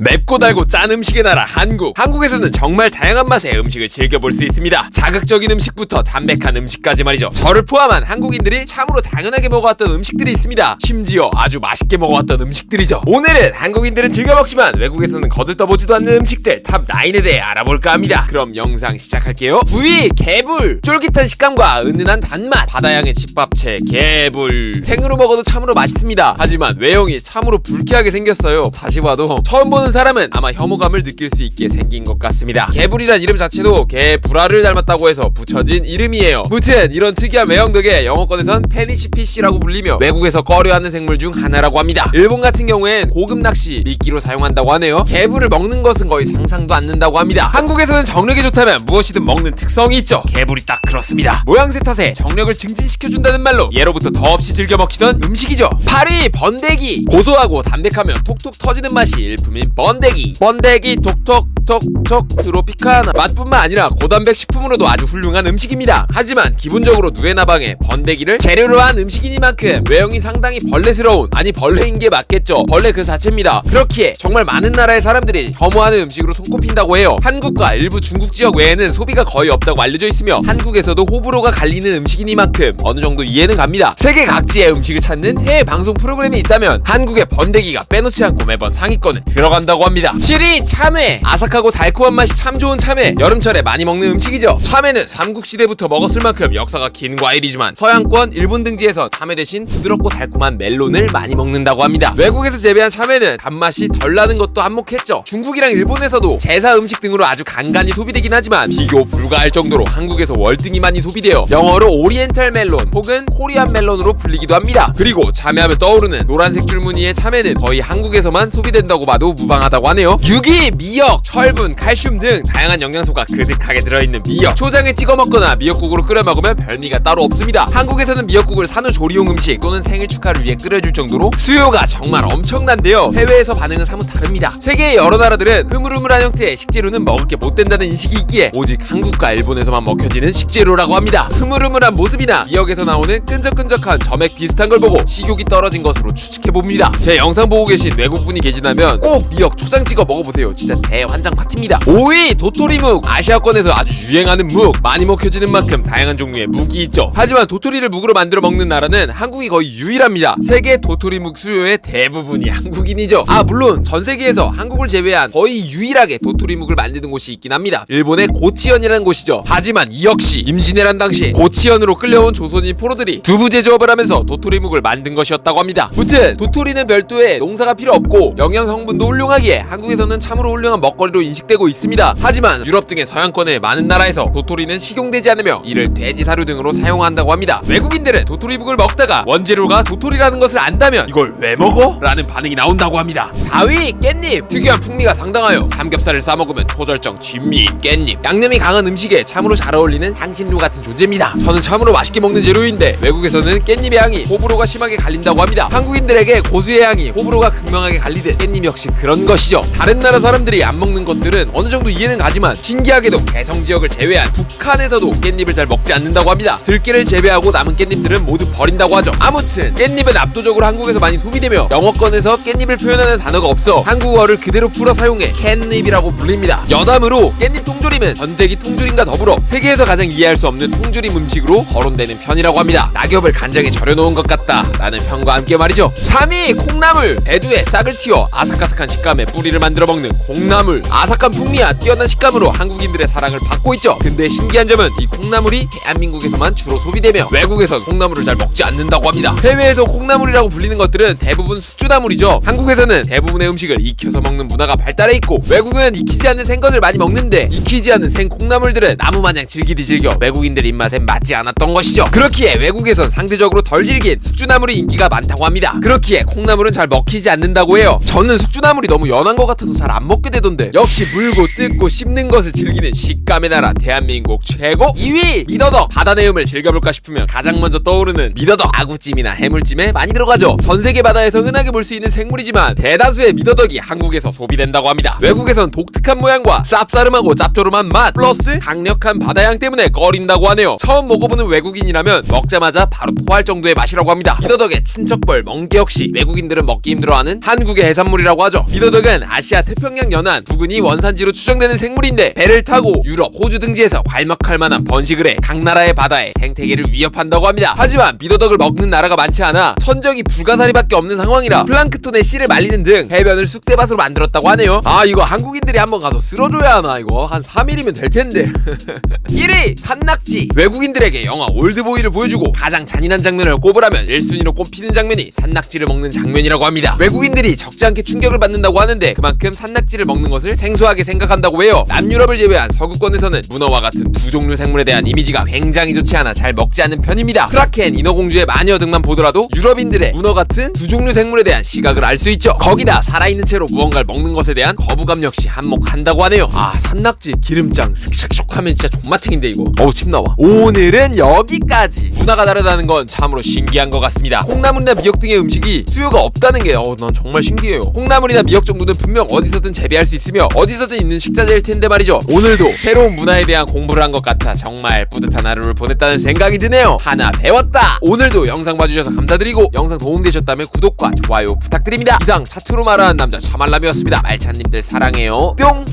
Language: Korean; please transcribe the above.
맵고 달고 짠 음식의 나라 한국. 한국에서는 정말 다양한 맛의 음식을 즐겨볼 수 있습니다. 자극적인 음식부터 담백한 음식까지 말이죠. 저를 포함한 한국인들이 참으로 당연하게 먹어왔던 음식들이 있습니다. 심지어 아주 맛있게 먹어왔던 음식들이죠. 오늘은 한국인들은 즐겨 먹지만 외국에서는 거들떠보지도 않는 음식들 탑 9에 대해 알아볼까 합니다. 그럼 영상 시작할게요. 부위 개불. 쫄깃한 식감과 은은한 단맛. 바다향의 집밥채 개불. 생으로 먹어도 참으로 맛있습니다. 하지만 외형이 참으로 불쾌하게 생겼어요. 다시 봐도 처음 보는 사람은 아마 혐오감을 느낄 수 있게 생긴 것 같습니다. 개불이란 이름 자체도 개불알을 닮았다고 해서 붙여진 이름이에요. 무튼 이런 특이한 외형 덕에 영어권에선 페니시피쉬라고 불리며 외국에서 꺼려하는 생물 중 하나라고 합니다. 일본 같은 경우엔 고급 낚시 미끼로 사용한다고 하네요. 개불을 먹는 것은 거의 상상도 않는다고 합니다. 한국에서는 정력이 좋다면 무엇이든 먹는 특성이 있죠. 개불이 딱 그렇습니다. 모양새 탓에 정력을 증진시켜준다는 말로 예로부터 더없이 즐겨 먹히던 음식이죠. 파리 번데기. 고소하고 담백하며 톡톡 터지는 맛이 일품인 번데기. 번데기 톡톡톡톡 트로피카나. 맛뿐만 아니라 고단백 식품으로도 아주 훌륭한 음식입니다. 하지만 기본적으로 누에나방에 번데기를 재료로 한 음식이니만큼 외형이 상당히 벌레스러운, 아니 벌레인 게 맞겠죠. 벌레 그 자체입니다. 그렇기에 정말 많은 나라의 사람들이 혐오하는 음식으로 손꼽힌다고 해요. 한국과 일부 중국 지역 외에는 소비가 거의 없다고 알려져 있으며 한국에서도 호불호가 갈리는 음식이니만큼 어느 정도 이해는 갑니다. 세계 각지의 음식을 찾는 해외 방송 프로그램이 있다면 한국의 번데기가 빼놓지 않고 매번 상위권에 들어간다고 합니다. 7위 참외. 아삭하고 달콤한 맛이 참 좋은 참외. 여름철에 많이 먹는 음식이죠. 참외는 삼국시대부터 먹었을 만큼 역사가 긴 과일이지만 서양권, 일본 등지에선 참외 대신 부드럽고 달콤한 멜론을 많이 먹는다고 합니다. 외국에서 재배한 참외는 단맛이 덜 나는 것도 한몫했죠. 중국이랑 일본에서도 제사 음식 등으로 아주 간간히 소비되긴 하지만 비교 불가할 정도로 한국에서 월등히 많이 소비되어 영어로 오리엔탈 멜론 혹은 코리안 멜론으로 불리기도 합니다. 그리고 참외하면 떠오르는 노란색 줄무늬의 참외는 거의 한국에서만 소비된다고 봐도 무방하다고 하네요. 6위 미역. 철분, 칼슘 등 다양한 영양소가 그득하게 들어있는 미역. 초장에 찍어 먹거나 미역국으로 끓여 먹으면 별미가 따로 없습니다. 한국에서는 미역국을 산후조리용 음식 또는 생일 축하를 위해 끓여줄 정도로 수요가 정말 엄청난데요. 해외에서 반응은 사뭇 다릅니다. 세계의 여러 나라들은 흐물흐물한 형태의 식재료는 먹을 게 못 된다는 인식이 있기에 오직 한국과 일본에서만 먹혀지는 식재료라고 합니다. 흐물흐물한 모습이나 미역에서 나오는 끈적끈적한 점액 비슷한 걸 보고 식욕이 떨어진 것으로 추측해봅니다. 제 영상 보고 계신 외국분이 계시다면 꼭 미역 초장 찍어 먹어보세요. 진짜 대환장 파티입니다. 5위 도토리묵. 아시아권에서 아주 유행하는 묵. 많이 먹혀지는 만큼 다양한 종류의 묵이 있죠. 하지만 도토리를 묵으로 만들어 먹는 나라는 한국이 거의 유일합니다. 세계 도토리묵 수요의 대부분이 한국인이죠. 물론 전 세계에서 한국을 제외한 거의 유일하게 도토리묵을 만드는 곳이 있긴 합니다. 일본의 고치현이라는 곳이죠. 하지만 이 역시 임진왜란 당시 고치현으로 끌려온 조선인 포로들이 두부 제조업을 하면서 도토리묵을 만든 것이었다고 합니다. 무튼 도토리는 별도의 농사가 필요 없고 영양 성분도 훌륭하기에 한국에서는 참으로 훌륭한 먹거리로 인식되고 있습니다. 하지만 유럽 등의 서양권의 많은 나라에서 도토리는 식용되지 않으며 이를 돼지 사료 등으로 사용한다고 합니다. 외국인들은 도토리묵을 먹다가 원재료가 도토리라는 것을 안다면 이걸 왜 먹어? 라는 반응이 나온다고 합니다. 4위 깻잎. 특유한 풍미가 상당하여 삼겹살을 싸먹으면 초절정 진미인 깻잎. 양념이 강한 음식에 참으로 잘 어울리는 향신료 같은 존재입니다. 저는 참으로 맛있게 먹는 재료인데 외국에서는 깻잎의 향이 호불호가 심하게 갈린다고 합니다. 한국인들에게 고수의 향이 호불호가 극명하게 갈리듯 깻잎 역시 그런 것이죠. 다른 나라 사람들이 안 먹는 것들은 어느 정도 이해는 가지만 신기하게도 개성 지역을 제외한 북한에서도 깻잎을 잘 먹지 않는다고 합니다. 들깨를 재배하고 남은 깻잎들은 모두 버린다고 하죠. 아무튼 깻잎은 압도적으로 한국에서 많이 소비되며 영어권에서 깻잎을 표현하는 단어가 없어 한국어를 그대로 풀어 사용해 캣닙이라고 불립니다. 여담으로 깻잎 통조림은 전대기 통조림과 더불어 세계에서 가장 이해할 수 없는 통조림 음식으로 거론되는 편이라고 합니다. 낙엽을 간장에 절여놓은 것 같다 라는 평과 함께 말이죠. 3위 콩나물. 대두에 싹을 틔워 아삭아삭한 식감의 뿌리를 만들어 먹는 콩나물. 아삭한 풍미와 뛰어난 식감으로 한국인들의 사랑을 받고 있죠. 근데 신기한 점은 이 콩나물이 대한민국에서만 주로 소비되며 외국에선 콩나물을 잘 먹지 않는다고 합니다. 해외에서 콩나물이라고 불리는 것들은 대부분 숙주나물이죠. 한국에서는 대부분의 음식을 익혀서 먹는 문화가 발달해 있고 외국은 익히지 않는 생것을 많이 먹는데 익히지 않은 생 콩나물들은 나무마냥 즐기듯 즐겨 외국인들 입맛에 맞지 않았던 것이죠. 그렇기에 외국에선 상대적으로 덜 질긴 숙주나물이 인기가 많다고 합니다. 그렇기에 콩나물은 잘 먹히지 않는다고 해요. 저는 숙주나물이 너무 연한 것 같아서 잘 안 먹게 되던데 역시 물고 뜯고 씹는 것을 즐기는 식감의 나라 대한민국 최고. 2위 미더덕. 바다 내음을 즐겨볼까 싶으면 가장 먼저 떠오르는 미더덕. 아구찜이나 해물찜에 많이 들어가죠. 전세계 바다에서 흔하게 볼 수 있는 생물이지만 대다수의 미더덕이 한국에서 소비된다고 합니다. 외국에선 독특한 모양과 쌉싸름하고 짭조름한 맛 플러스 강력한 바다향 때문에 꺼린다고 하네요. 처음 먹어보는 외국인이라면 먹자마자 바로 토할 정도의 맛이라고 합니다. 미더덕의 친척벌 멍게 역시 외국인들은 먹기 힘들어하는 한국의 해산물이라고 하죠. 미더덕 비도덕은 아시아 태평양 연안 부근이 원산지로 추정되는 생물인데 배를 타고 유럽, 호주 등지에서 괄먹할 만한 번식을 해 각 나라의 바다에 생태계를 위협한다고 합니다. 하지만 비도덕을 먹는 나라가 많지 않아 선적이 불가사리밖에 없는 상황이라 플랑크톤의 씨를 말리는 등 해변을 쑥대밭으로 만들었다고 하네요. 아 이거 한국인들이 한번 가서 쓸어줘야 하나. 이거 한 3일이면 될 텐데. 1위 산낙지. 외국인들에게 영화 올드보이를 보여주고 가장 잔인한 장면을 꼽으라면 1순위로 꼽히는 장면이 산낙지를 먹는 장면이라고 합니다. 외국인들이 적지 않게 충격을 받는다고 하는데 그만큼 산낙지를 먹는 것을 생소하게 생각한다고 해요. 남유럽을 제외한 서구권에서는 문어와 같은 두 종류 생물에 대한 이미지가 굉장히 좋지 않아 잘 먹지 않는 편입니다. 크라켄, 인어공주의 마녀 등만 보더라도 유럽인들의 문어 같은 두 종류 생물에 대한 시각을 알 수 있죠. 거기다 살아있는 채로 무언가를 먹는 것에 대한 거부감 역시 한몫한다고 하네요. 아 산낙지 기름장 슥슥슥 하면 진짜 존맛탱인데 이거. 어우 침 나와. 오늘은 여기까지. 문화가 다르다는 건 참으로 신기한 것 같습니다. 콩나물이나 미역 등의 음식이 수요가 없다는 게 난 정말 신기해요. 콩나물이나 미역 정도는 분명 어디서든 재배할 수 있으며 어디서든 있는 식자재일 텐데 말이죠. 오늘도 새로운 문화에 대한 공부를 한 것 같아 정말 뿌듯한 하루를 보냈다는 생각이 드네요. 하나 배웠다. 오늘도 영상 봐주셔서 감사드리고 영상 도움되셨다면 구독과 좋아요 부탁드립니다. 이상 차트로 말하는 남자 차말남이었습니다. 말찬님들 사랑해요. 뿅.